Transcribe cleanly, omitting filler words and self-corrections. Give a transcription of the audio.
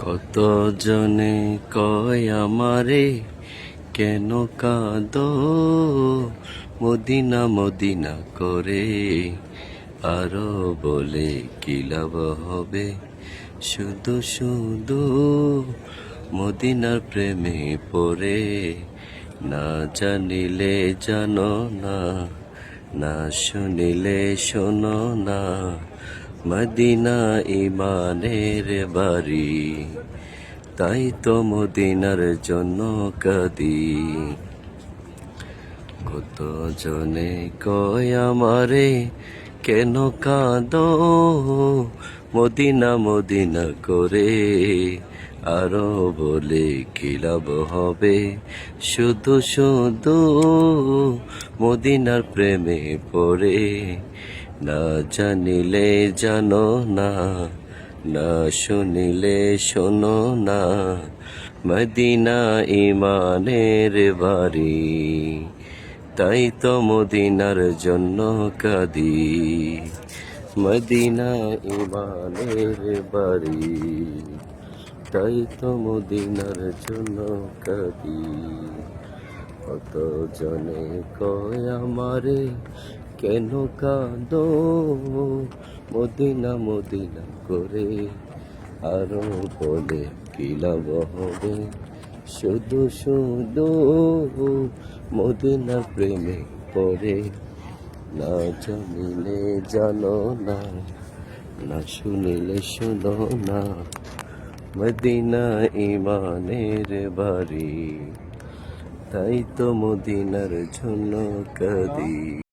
কত জনে কয় আমারে কেন কাঁদো, মদিনা মদিনা করে, আরো বলে কি লাভ হবে, শুধু শুধু মদিনার প্রেমে পড়ে। না জানিলে জানো না, না শুনিলে শোনো না, মদিনা ইমানের বাড়ি, তাই তো মদিনার জন্য কাঁদি। কত জনে কয় আমারে কেন কাঁদো, মদিনা মদিনা করে, আরো বলে কি লাভ হবে, শুধু শুধু মদিনার প্রেমে পড়ে। না জানিলে জানো না, না শুনিলে শোনো না, মদিনা ইমানের বাড়ি, তাই তো মদিনার জন্য কাঁদি। মদিনা ইমানের বাড়ি, তাই তো মদিনার জন্য কাঁদি। কত জনে কয় আমারে কেন কাঁদো, মদিনা মদিনা করে, আরো বলে কি লাভ হবে, শুধু শুধু মদিনার প্রেমে পড়ে। না জানিলে জানো না, না শুনিলে শোনো না, মদিনা ইমানের বাড়ি, তাই তো মদিনার জন্য কাঁদি।